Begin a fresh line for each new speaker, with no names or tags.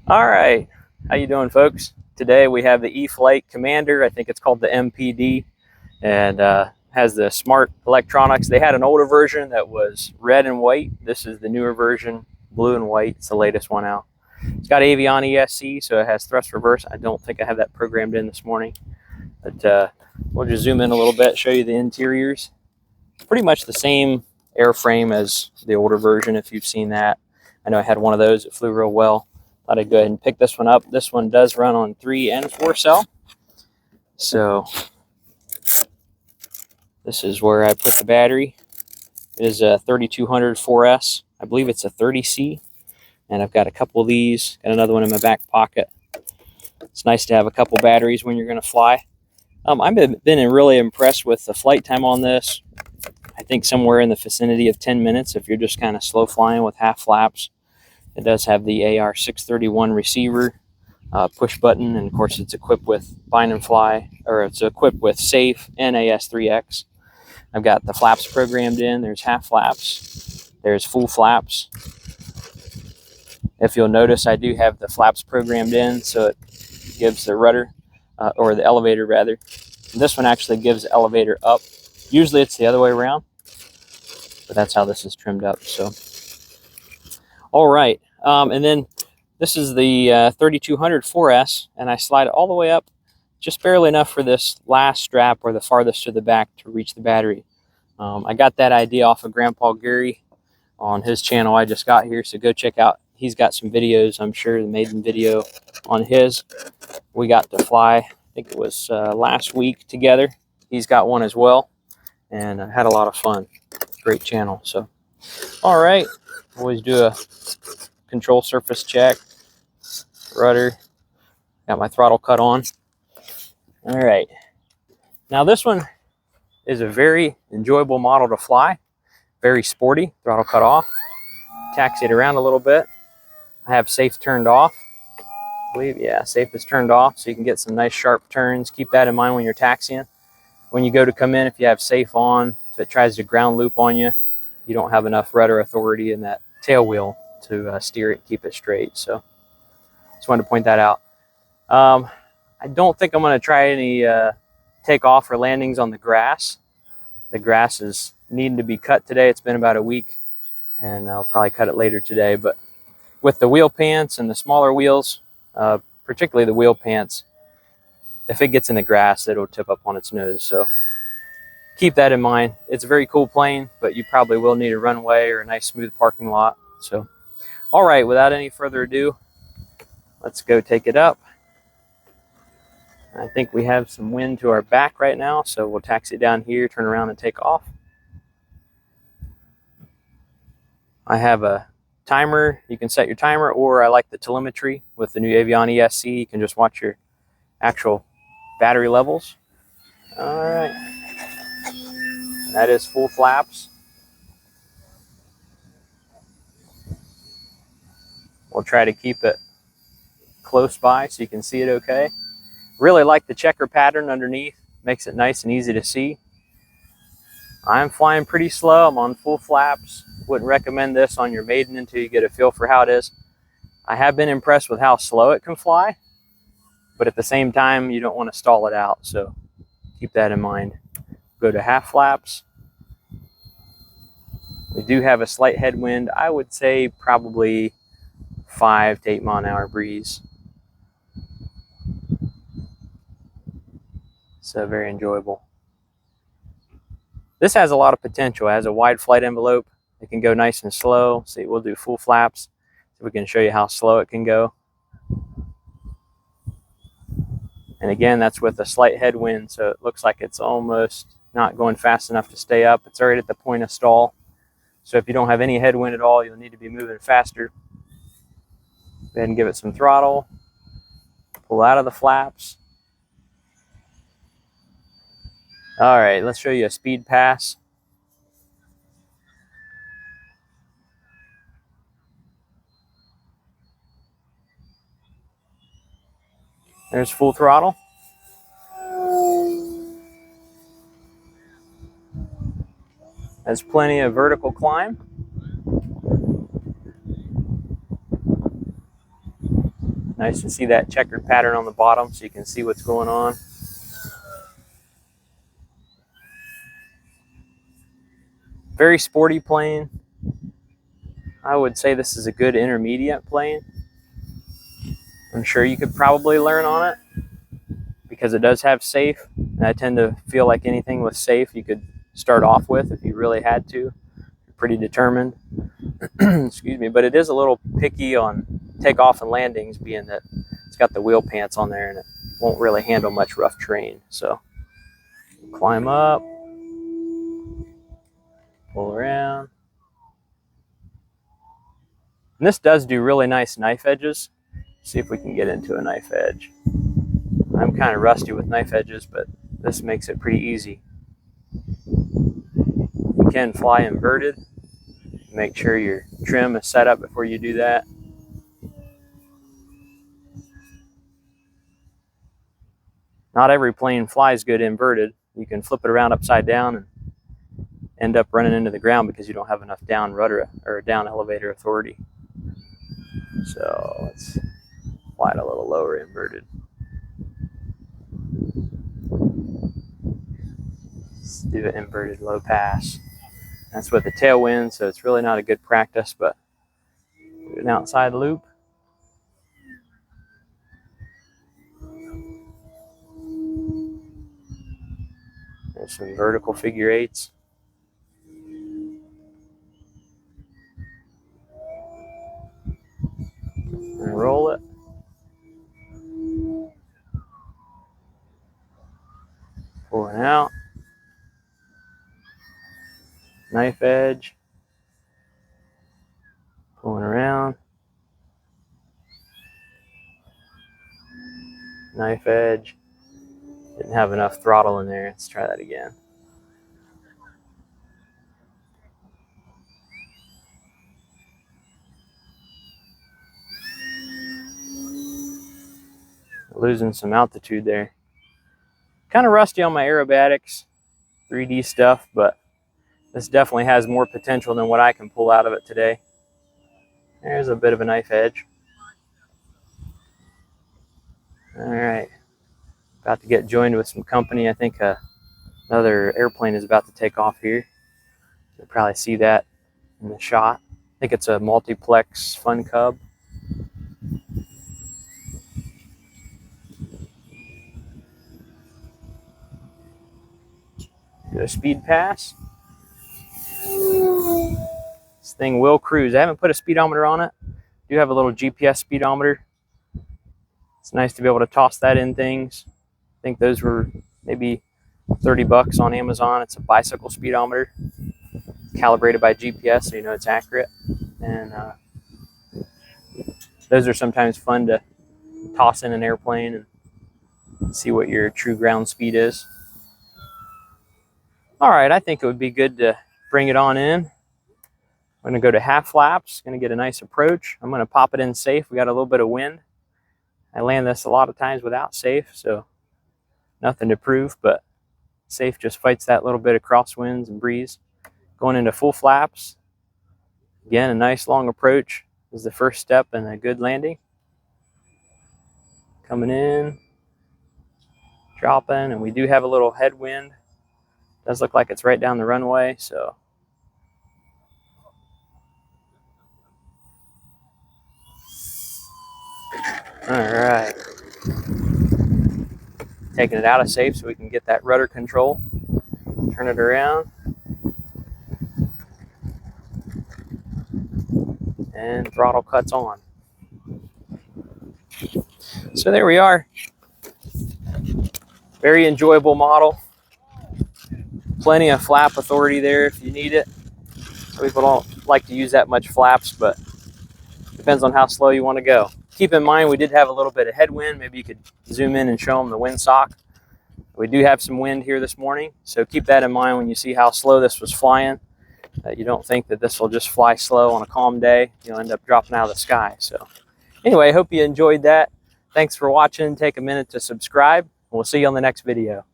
All right, how you doing, folks? Today we have the E-flite Commander. I think it's called the mPd, and has the smart electronics. They had an older version that was red and white. This is the newer version, blue and white. It's the latest one out. It's got Avion ESC, so it has thrust reverse. I don't think I have that programmed in this morning, but we'll just zoom in a little bit, show you the interiors. It's pretty much the same airframe as the older version, if you've seen that. I know I had one of those. It flew real well. Thought I'd go ahead and pick this one up. This one does run on 3 and 4 cell. So this is where I put the battery. It is a 3200 4S. I believe it's a 30C. And I've got a couple of these. Got another one in my back pocket. It's nice to have a couple batteries when you're going to fly. I've been really impressed with the flight time on this. I think somewhere in the vicinity of 10 minutes if you're just kind of slow flying with half flaps. It does have the AR631 receiver, push button, and of course it's equipped with bind and fly, or it's equipped with safe and AS3X. I've got the flaps programmed in. There's half flaps. There's full flaps. If you'll notice, I do have the flaps programmed in, so it gives the rudder, or the elevator rather. And this one actually gives the elevator up. Usually it's the other way around, but that's how this is trimmed up. So, all right. And then this is the 3200 4S, and I slide it all the way up just barely enough for this last strap or the farthest to the back to reach the battery. I got that idea off of Grandpa Gary on his channel I just got here, so go check out. He's got some videos, I'm sure, the maiden video on his. We got to fly, I think it was last week together. He's got one as well, and I had a lot of fun. Great channel. So, all right, always do a control surface check, rudder, got my throttle cut on. All right, now this one is a very enjoyable model to fly, very sporty. Throttle cut off, taxi it around a little bit. I have safe turned off, I believe. Yeah, safe is turned off, so you can get some nice sharp turns. Keep that in mind when you're taxiing. When you go to come in, if you have safe on, if it tries to ground loop on you, you don't have enough rudder authority in that tail wheel to steer it, keep it straight. So just wanted to point that out. I don't think I'm going to try any takeoff or landings on the grass. The grass is needing to be cut today. It's been about a week, and I'll probably cut it later today. But with the wheel pants and the smaller wheels, particularly the wheel pants, if it gets in the grass, it'll tip up on its nose. So keep that in mind. It's a very cool plane, but you probably will need a runway or a nice smooth parking lot. So, all right, without any further ado, let's go take it up. I think we have some wind to our back right now, so we'll taxi down here, turn around, and take off. I have a timer. You can set your timer, or I like the telemetry with the new Avion ESC. You can just watch your actual battery levels. All right. That is full flaps. We'll try to keep it close by so you can see it okay. Really like the checker pattern underneath. Makes it nice and easy to see. I'm flying pretty slow. I'm on full flaps. Wouldn't recommend this on your maiden until you get a feel for how it is. I have been impressed with how slow it can fly, but at the same time, you don't want to stall it out. So keep that in mind. Go to half flaps. We do have a slight headwind. I would say probably 5 to 8 mile an hour breeze. So very enjoyable. This has a lot of potential. It has a wide flight envelope. It can go nice and slow. See, we'll do full flaps so we can show you how slow it can go. And again, that's with a slight headwind, so it looks like it's almost not going fast enough to stay up. It's already at the point of stall. So if you don't have any headwind at all, you'll need to be moving faster. Go ahead and give it some throttle. Pull out of the flaps. All right, let's show you a speed pass. There's full throttle. Has plenty of vertical climb. Nice to see that checkered pattern on the bottom so you can see what's going on. Very sporty plane. I would say this is a good intermediate plane. I'm sure you could probably learn on it because it does have safe. And I tend to feel like anything with safe you could start off with if you really had to. You're pretty determined. Excuse me, but it is a little picky on takeoff and landings, being that it's got the wheel pants on there and it won't really handle much rough terrain. So climb up, pull around. And this does do really nice knife edges. See if we can get into a knife edge. I'm kind of rusty with knife edges, but this makes it pretty easy. You can fly inverted. Make sure your trim is set up before you do that. Not every plane flies good inverted. You can flip it around upside down and end up running into the ground because you don't have enough down rudder or down elevator authority. So let's fly it a little lower inverted. Let's do an inverted low pass. That's with the tailwind, so it's really not a good practice, but do an outside loop. There's some vertical figure eights. And roll it. Pulling out. Knife edge. Pulling around. Knife edge. Didn't have enough throttle in there. Let's try that again. Losing some altitude there. Kind of rusty on my aerobatics, 3D stuff, but this definitely has more potential than what I can pull out of it today. There's a bit of a knife edge. All right, about to get joined with some company. I think another airplane is about to take off here. You'll probably see that in the shot. I think it's a multiplex Fun Cub. Do a speed pass. This thing will cruise. I haven't put a speedometer on it. I do have a little GPS speedometer. It's nice to be able to toss that in things. I think those were maybe 30 bucks on Amazon. It's a bicycle speedometer, calibrated by GPS, so you know it's accurate. And those are sometimes fun to toss in an airplane and see what your true ground speed is. All right, I think it would be good to bring it on in. I'm gonna go to half flaps, gonna get a nice approach. I'm gonna pop it in safe. We got a little bit of wind. I land this a lot of times without safe, so nothing to prove, but safe just fights that little bit of crosswinds and breeze. Going into full flaps. Again, a nice long approach is the first step in a good landing. Coming in, dropping, and we do have a little headwind. Does look like it's right down the runway, so all right. Taking it out of safe so we can get that rudder control. Turn it around. And throttle cuts on. So there we are. Very enjoyable model. Plenty of flap authority there if you need it. Some people don't like to use that much flaps, but depends on how slow you want to go. Keep in mind we did have a little bit of headwind. Maybe you could zoom in and show them the windsock. We do have some wind here this morning, so keep that in mind when you see how slow this was flying. You don't think that this will just fly slow on a calm day. You'll end up dropping out of the sky. So anyway, I hope you enjoyed that. Thanks for watching. Take a minute to subscribe. We'll see you on the next video.